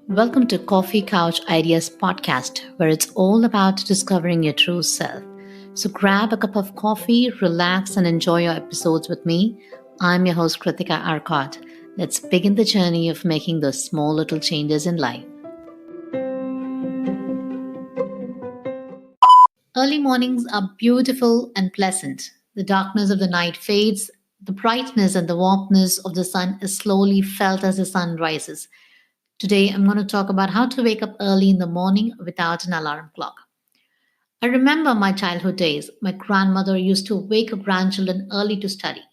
Welcome to Coffee Couch Ideas podcast, where it's all about discovering your true self. So grab a cup of coffee, relax, and enjoy your episodes with me. I'm your host, Kritika Arcot. Let's begin the journey of making those small little changes in life. Early mornings are beautiful and pleasant. The darkness of the night fades, the brightness and the warmthness of the sun is slowly felt as the sun rises. Today, I'm going to talk about how to wake up early in the morning without an alarm clock. I remember my childhood days. My grandmother used to wake up grandchildren early to study.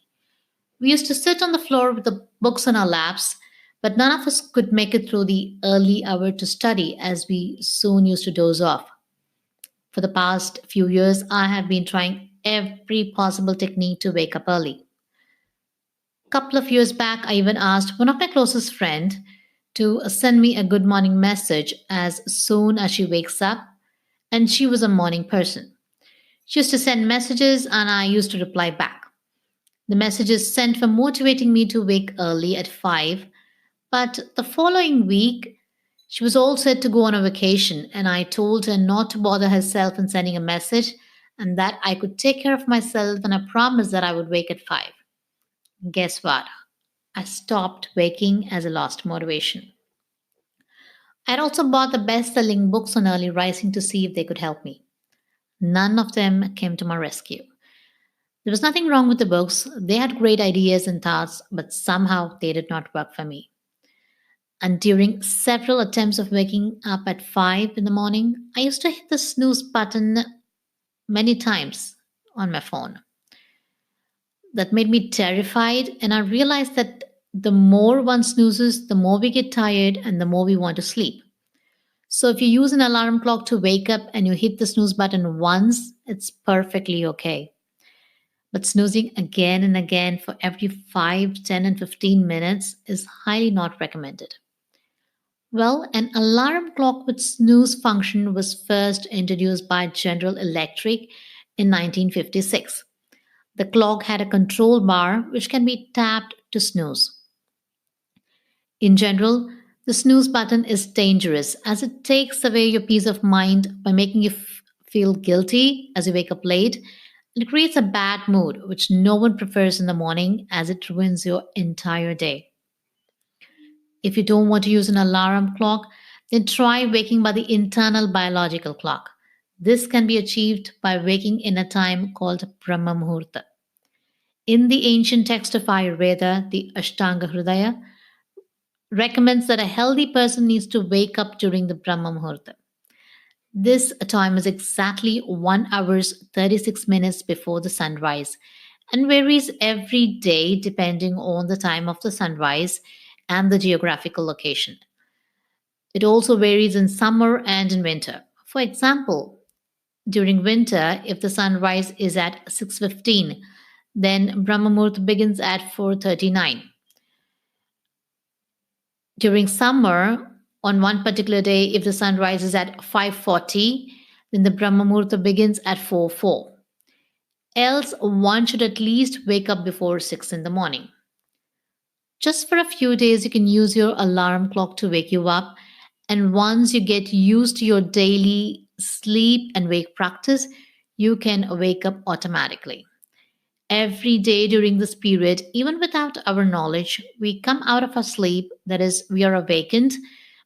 We used to sit on the floor with the books on our laps, but none of us could make it through the early hour to study as we soon used to doze off. For the past few years, I have been trying every possible technique to wake up early. A couple of years back, I even asked one of my closest friends to send me a good morning message as soon as she wakes up, and she was a morning person. She used to send messages, and I used to reply back. The messages sent were motivating me to wake early at 5, but the following week, she was all set to go on a vacation, and I told her not to bother herself in sending a message and that I could take care of myself, and I promised that I would wake at 5. Guess what? I stopped waking as I lost motivation. I'd also bought the best selling books on early rising to see if they could help me. None of them came to my rescue. There was nothing wrong with the books, they had great ideas and thoughts, but somehow they did not work for me. And during several attempts of waking up at 5 in the morning, I used to hit the snooze button many times on my phone. That made me terrified, and I realized that the more one snoozes, the more we get tired and the more we want to sleep. So if you use an alarm clock to wake up and you hit the snooze button once, it's perfectly okay. But snoozing again and again for every 5, 10, and 15 minutes is highly not recommended. Well, an alarm clock with snooze function was first introduced by General Electric in 1956. The clock had a control bar which can be tapped to snooze. In general, the snooze button is dangerous as it takes away your peace of mind by making you feel guilty as you wake up late, and it creates a bad mood which no one prefers in the morning as it ruins your entire day. If you don't want to use an alarm clock, then try waking by the internal biological clock. This can be achieved by waking in a time called Brahma Muhurta. In the ancient text of Ayurveda, the Ashtanga Hridaya recommends that a healthy person needs to wake up during the Brahma Muhurta. This time is exactly 1 hour 36 minutes before the sunrise and varies every day depending on the time of the sunrise and the geographical location. It also varies in summer and in winter. For example, during winter, if the sunrise is at 6:15, then Brahma Muhurta begins at 4:39. During summer, on one particular day, if the sun rises at 5:40, then the Brahma Muhurta begins at 4:04. Else, one should at least wake up before 6 in the morning. Just for a few days, you can use your alarm clock to wake you up. And once you get used to your daily sleep and wake practice, you can wake up automatically. Every day during this period, even without our knowledge, we come out of our sleep, that is, we are awakened,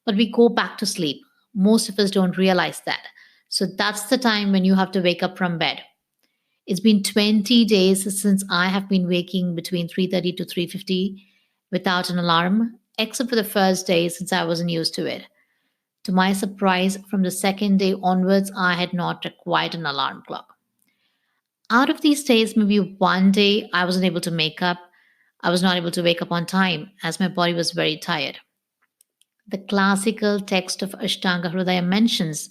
but we go back to sleep. Most of us don't realize that. So that's the time when you have to wake up from bed. It's been 20 days since I have been waking between 3:30 to 3:50 without an alarm, except for the first day since I wasn't used to it. To my surprise, from the second day onwards, I had not required an alarm clock. Out of these days, maybe one day I wasn't able to make up. I was not able to wake up on time as my body was very tired. The classical text of Ashtanga Hridaya mentions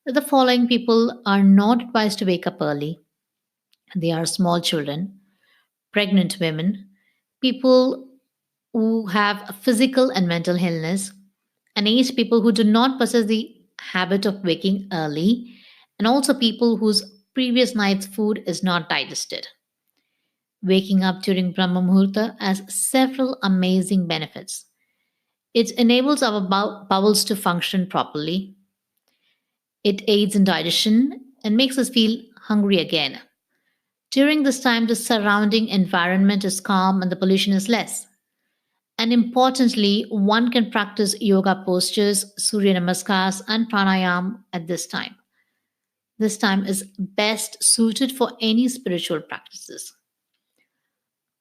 that the following people are not advised to wake up early. They are small children, pregnant women, people who have physical and mental illness, and aged people who do not possess the habit of waking early, and also people whose previous night's food is not digested. Waking up during Brahma Muhurta has several amazing benefits. It enables our bowels to function properly. It aids in digestion and makes us feel hungry again. During this time, the surrounding environment is calm and the pollution is less. And importantly, one can practice yoga postures, Surya Namaskars, and pranayam at this time. This time is best suited for any spiritual practices.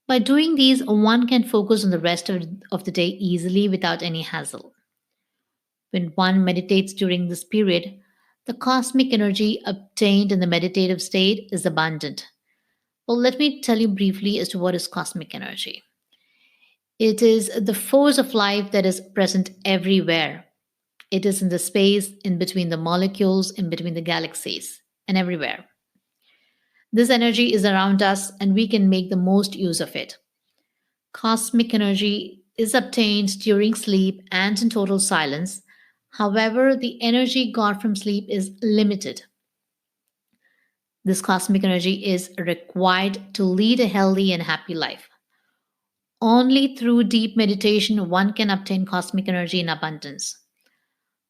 By doing these, one can focus on the rest of the day easily without any hassle. When one meditates during this period, the cosmic energy obtained in the meditative state is abundant. Well, let me tell you briefly as to what is cosmic energy. It is the force of life that is present everywhere. It is in the space in between the molecules, in between the galaxies, and everywhere. This energy is around us and we can make the most use of it. Cosmic energy is obtained during sleep and in total silence. However, the energy got from sleep is limited. This cosmic energy is required to lead a healthy and happy life. Only through deep meditation one can obtain cosmic energy in abundance.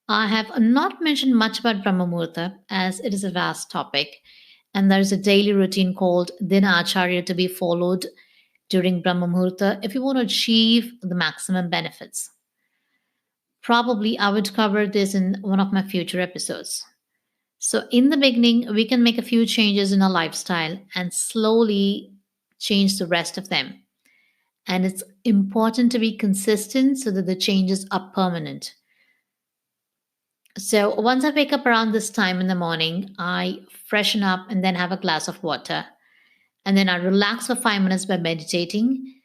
I have not mentioned much about Brahma Muhurta as it is a vast topic, and there is a daily routine called Dina Acharya to be followed during Brahma Muhurta if you want to achieve the maximum benefits. Probably I would cover this in one of my future episodes. So, in the beginning, we can make a few changes in our lifestyle and slowly change the rest of them. And it's important to be consistent so that the changes are permanent. So, once I wake up around this time in the morning, I freshen up and then have a glass of water. And then I relax for 5 minutes by meditating.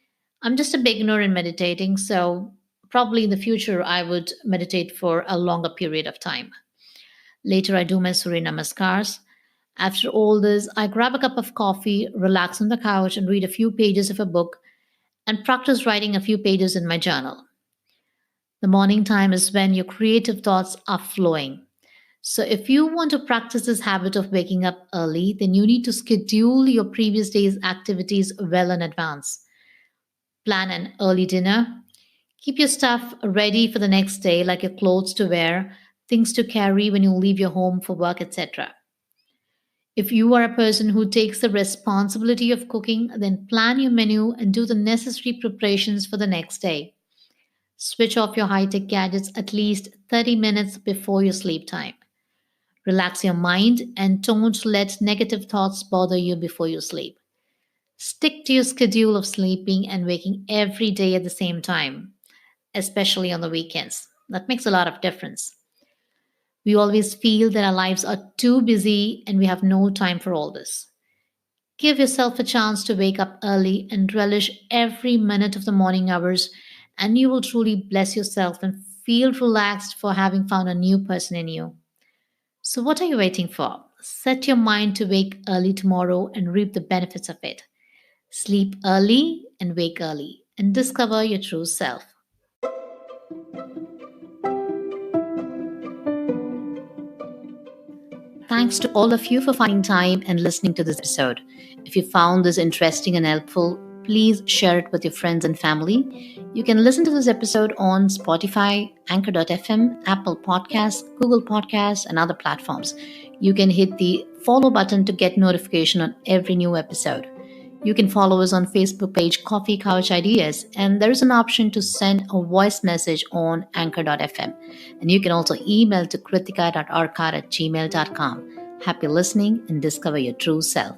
I'm just a beginner in meditating, so probably in the future I would meditate for a longer period of time. Later, I do my Surya Namaskars. After all this, I grab a cup of coffee, relax on the couch, and read a few pages of a book and practice writing a few pages in my journal. The morning time is when your creative thoughts are flowing. So, if you want to practice this habit of waking up early, then you need to schedule your previous day's activities well in advance. Plan an early dinner. Keep your stuff ready for the next day, like your clothes to wear, things to carry when you leave your home for work, etc. If you are a person who takes the responsibility of cooking, then plan your menu and do the necessary preparations for the next day. Switch off your high tech gadgets at least 30 minutes before your sleep time. Relax your mind and don't let negative thoughts bother you before you sleep. Stick to your schedule of sleeping and waking every day at the same time, especially on the weekends. That makes a lot of difference. We always feel that our lives are too busy and we have no time for all this. Give yourself a chance to wake up early and relish every minute of the morning hours, and you will truly bless yourself and feel relaxed for having found a new person in you. So, what are you waiting for? Set your mind to wake early tomorrow and reap the benefits of it. Sleep early and wake early and discover your true self. Thanks to all of you for finding time and listening to this episode. If you found this interesting and helpful, please share it with your friends and family. You can listen to this episode on Spotify, Anchor.fm, Apple Podcasts, Google Podcasts, and other platforms. You can hit the follow button to get notification on every new episode. You can follow us on Facebook page Coffee Couch Ideas, and there is an option to send a voice message on Anchor.fm. And you can also email to kritika.arkat@gmail.com. Happy listening and discover your true self.